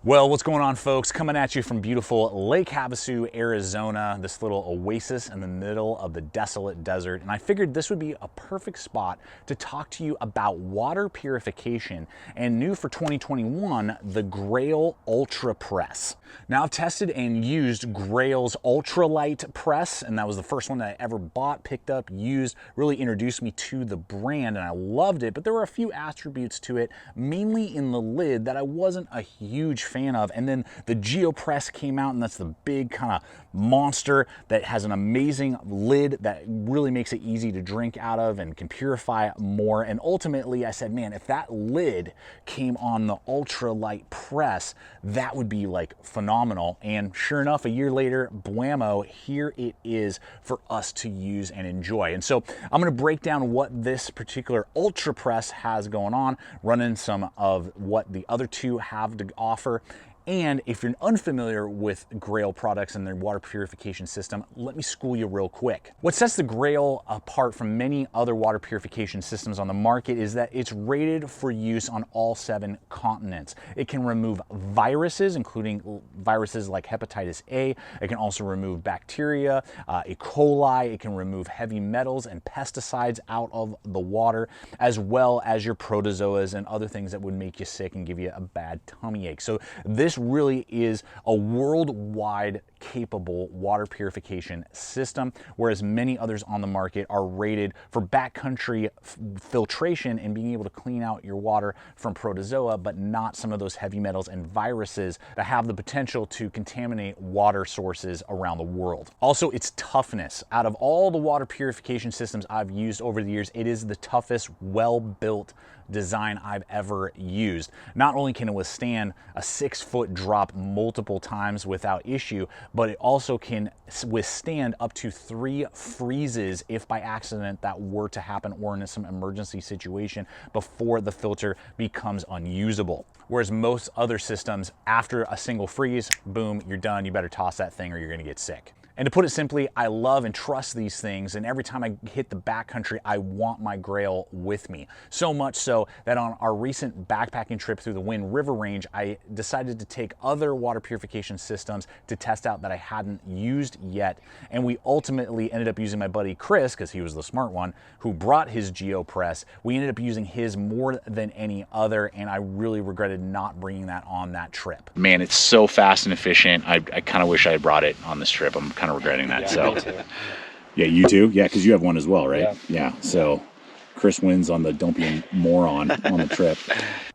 Well, what's going on, folks? Coming at you from beautiful Lake Havasu, Arizona, this little oasis in the middle of the desolate desert. And I figured this would be a perfect spot to talk to you about water purification and new for 2021, the GRAYL Ultrapress. Now, I've tested and used GRAYL's ultralight press, and that was the first one that I ever bought, picked up, used, really introduced me to the brand, and I loved it. But there were a few attributes to it, mainly in the lid, that I wasn't a huge fan of. And then the GeoPress came out, and that's the big kind of monster that has an amazing lid that really makes it easy to drink out of and can purify more. And ultimately I said, man, if that lid came on the ultralight press, that would be like phenomenal. And sure enough, a year later, blammo, here it is for us to use and enjoy. And so I'm going to break down what this particular Ultrapress has going on, running some of what the other two have to offer. And if you're unfamiliar with GRAYL products and their water purification system, let me school you real quick. What sets the GRAYL apart from many other water purification systems on the market is that it's rated for use on all 7 continents. It can remove viruses, including viruses like hepatitis A. It can also remove bacteria, E. coli. It can remove heavy metals and pesticides out of the water, as well as your protozoas and other things that would make you sick and give you a bad tummy ache. So this really is a worldwide capable water purification system, whereas many others on the market are rated for backcountry filtration and being able to clean out your water from protozoa, but not some of those heavy metals and viruses that have the potential to contaminate water sources around the world. Also, its toughness. Out of all the water purification systems I've used over the years, it is the toughest, well-built design I've ever used. Not only can it withstand a 6-foot drop multiple times without issue, but it also can withstand up to 3 freezes if by accident that were to happen, or in some emergency situation, before the filter becomes unusable. Whereas most other systems, after a single freeze, boom, you're done. You better toss that thing or you're gonna get sick. And to put it simply, I love and trust these things, and every time I hit the backcountry, I want my GRAYL with me. So much so that on our recent backpacking trip through the Wind River Range, I decided to take other water purification systems to test out that I hadn't used yet. And we ultimately ended up using my buddy Chris, because he was the smart one, who brought his GeoPress. We ended up using his more than any other, and I really regretted not bringing that on that trip. Man, it's so fast and efficient. I kind of wish I had brought it on this trip. I'm kind of regretting that. So yeah, you too. Yeah, because you have one as well, right? Yeah. So Chris wins on the don't be a moron on the trip.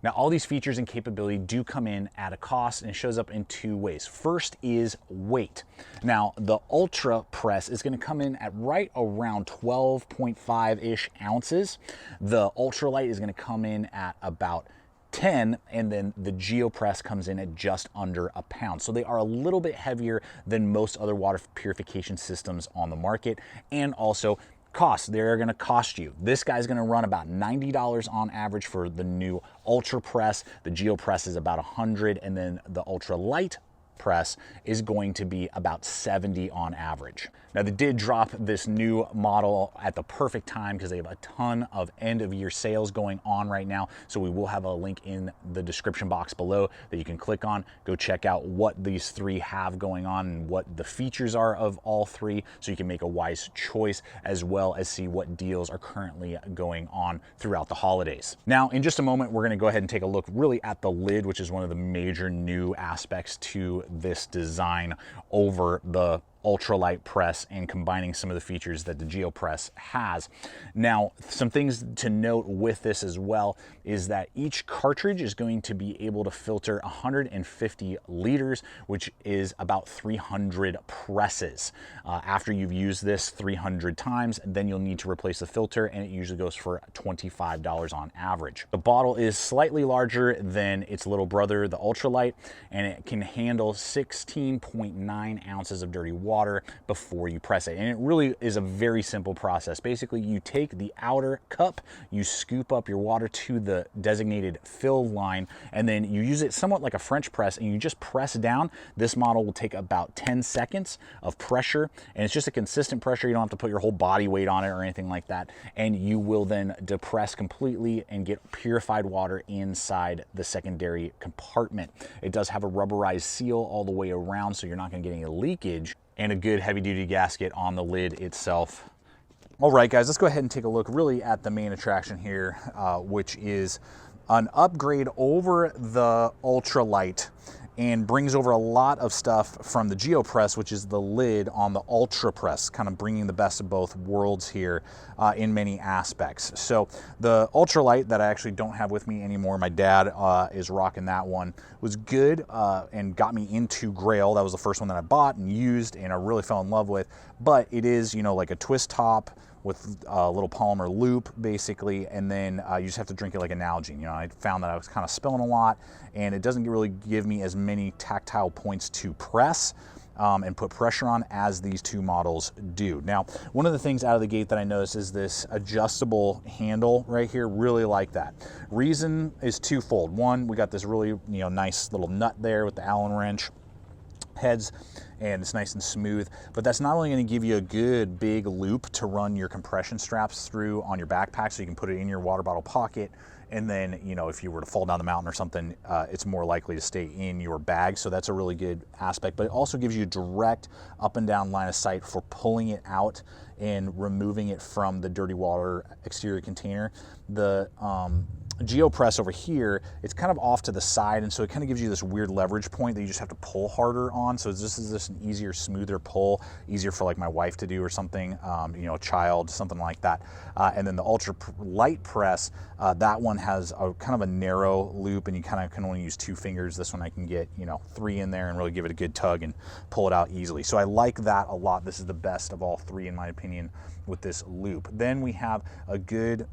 Now, all these features and capability do come in at a cost, and it shows up in 2 ways. First is weight. Now, the Ultrapress is going to come in at right around 12.5-ish ounces. The Ultralight is going to come in at about 10, and then the GeoPress comes in at just under a pound. So they are a little bit heavier than most other water purification systems on the market. And also cost, they're gonna cost you. This guy's gonna run about $90 on average for the new Ultrapress. The GeoPress is about 100, and then the Ultralight press is going to be about 70 on average. Now, they did drop this new model at the perfect time because they have a ton of end of year sales going on right now. So we will have a link in the description box below that you can click on. Go check out what these 3 have going on and what the features are of all 3, so you can make a wise choice, as well as see what deals are currently going on throughout the holidays. Now, in just a moment, we're gonna go ahead and take a look really at the lid, which is one of the major new aspects to this design over the ultralight press, and combining some of the features that the GeoPress has. Now, some things to note with this as well is that each cartridge is going to be able to filter 150 liters, which is about 300 presses. After you've used this 300 times, then you'll need to replace the filter, and it usually goes for $25 on average. The bottle is slightly larger than its little brother, the Ultralight, and it can handle 16.9 ounces of dirty water. water before you press it. And it really is a very simple process. Basically, you take the outer cup, you scoop up your water to the designated fill line, and then you use it somewhat like a French press, and you just press down. This model will take about 10 seconds of pressure, and it's just a consistent pressure. You don't have to put your whole body weight on it or anything like that. And you will then depress completely and get purified water inside the secondary compartment. It does have a rubberized seal all the way around, so you're not going to get any leakage, and a good heavy-duty gasket on the lid itself. All right, guys, let's go ahead and take a look really at the main attraction here, which is an upgrade over the ultralight, and brings over a lot of stuff from the GeoPress, which is the lid on the Ultrapress, kind of bringing the best of both worlds here in many aspects. So the ultralight that I actually don't have with me anymore, my dad is rocking that one, was good and got me into Grail. That was the first one that I bought and used and I really fell in love with. But it is, you know, like a twist top with a little polymer loop basically, and then you just have to drink it like a Nalgene. You know, I found that I was kind of spilling a lot, and it doesn't really give me as many tactile points to press and put pressure on as these two models do. Now, one of the things out of the gate that I noticed is this adjustable handle right here. Really like that. Reason is twofold. One, we got this really, you know, nice little nut there with the Allen wrench heads, and it's nice and smooth, but that's not only going to give you a good big loop to run your compression straps through on your backpack, so you can put it in your water bottle pocket, and then, you know, if you were to fall down the mountain or something, it's more likely to stay in your bag. So that's a really good aspect, but it also gives you direct up and down line of sight for pulling it out and removing it from the dirty water exterior container. The GeoPress over here, it's kind of off to the side, and so it kind of gives you this weird leverage point that you just have to pull harder on. So this is just an easier, smoother pull, easier for like my wife to do or something, you know, a child, something like that. And then the Ultra Light Press, that one has a kind of a narrow loop, and you kind of can only use 2 fingers. This one I can get, you know, 3 in there and really give it a good tug and pull it out easily. So I like that a lot. This is the best of all 3 in my opinion with this loop. Then we have a good,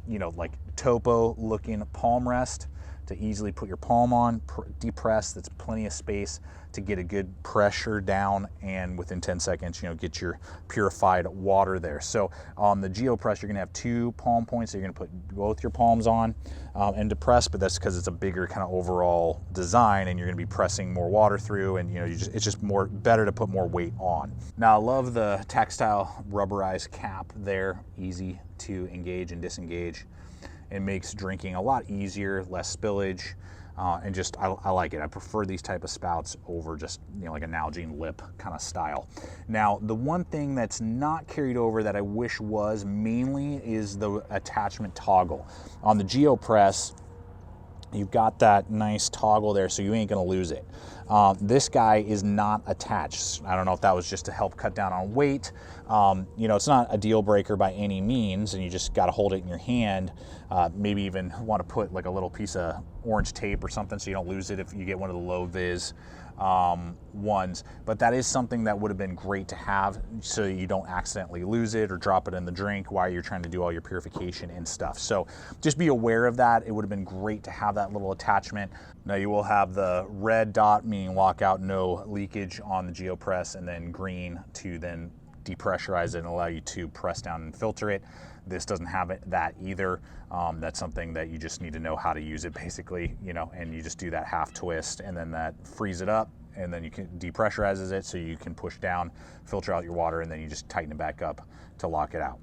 you know, like topo looking palm rest to easily put your palm on, depress. That's plenty of space to get a good pressure down, and within 10 seconds, you know, get your purified water there. So on the GeoPress, you're gonna have 2 palm points that you're gonna put both your palms on and depress, but that's because it's a bigger kind of overall design, and you're gonna be pressing more water through, and you know, it's just more better to put more weight on. Now, I love the textile rubberized cap there, easy to engage and disengage. It makes drinking a lot easier, less spillage, and just, I like it. I prefer these type of spouts over just, you know, like a Nalgene lip kind of style. Now, the one thing that's not carried over that I wish was mainly is the attachment toggle. On the GeoPress, you've got that nice toggle there, so you ain't gonna lose it. This guy is not attached. I don't know if that was just to help cut down on weight. You know, it's not a deal breaker by any means, and you just got to hold it in your hand. Maybe even want to put like a little piece of orange tape or something so you don't lose it if you get one of the low vis ones. But that is something that would have been great to have so you don't accidentally lose it or drop it in the drink while you're trying to do all your purification and stuff. So just be aware of that. It would have been great to have that little attachment. Now you will have the red dot, meaning lockout, no leakage on the GeoPress, and then green to then depressurize it and allow you to press down and filter it. This doesn't have that either. That's something that you just need to know how to use it basically, you know, and you just do that half twist, and then that frees it up, and then you can depressurizes it so you can push down, filter out your water, and then you just tighten it back up to lock it out.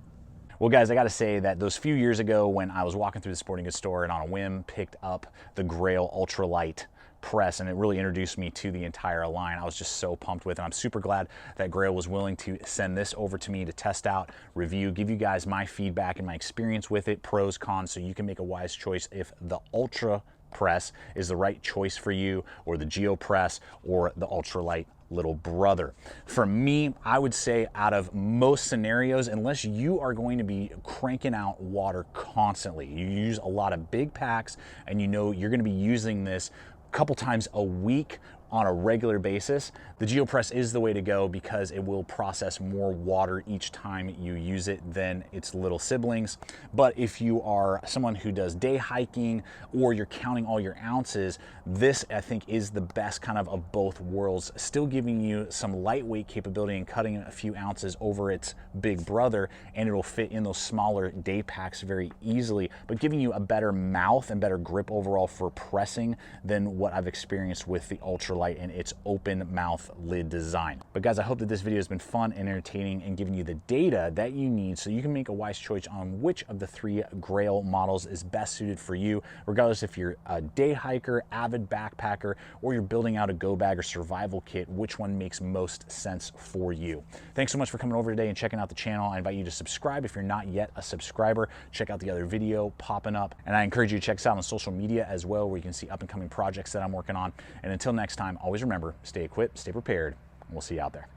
Well, guys, I got to say that those few years ago when I was walking through the sporting goods store and on a whim picked up the GRAYL Ultralight Press, and it really introduced me to the entire line. I was just so pumped with it. I'm super glad that GRAYL was willing to send this over to me to test out, review, give you guys my feedback and my experience with it, pros, cons, so you can make a wise choice if the Ultrapress is the right choice for you, or the GeoPress, or the Ultralight little brother. For me, I would say out of most scenarios, unless you are going to be cranking out water constantly, you use a lot of big packs and you know you're going to be using this a couple times a week on a regular basis, the GeoPress is the way to go because it will process more water each time you use it than its little siblings. But if you are someone who does day hiking or you're counting all your ounces, this I think is the best kind of both worlds, still giving you some lightweight capability and cutting a few ounces over its big brother, and it'll fit in those smaller day packs very easily, but giving you a better mouth and better grip overall for pressing than what I've experienced with the ultralight and its open mouth lid design. But guys, I hope that this video has been fun and entertaining and giving you the data that you need so you can make a wise choice on which of the 3 Grail models is best suited for you, regardless if you're a day hiker, avid backpacker, or you're building out a go bag or survival kit, which one makes most sense for you. Thanks so much for coming over today and checking out the channel. I invite you to subscribe if you're not yet a subscriber. Check out the other video popping up, and I encourage you to check us out on social media as well, where you can see up and coming projects that I'm working on. And until next time, always remember, stay equipped, stay prepared, and we'll see you out there.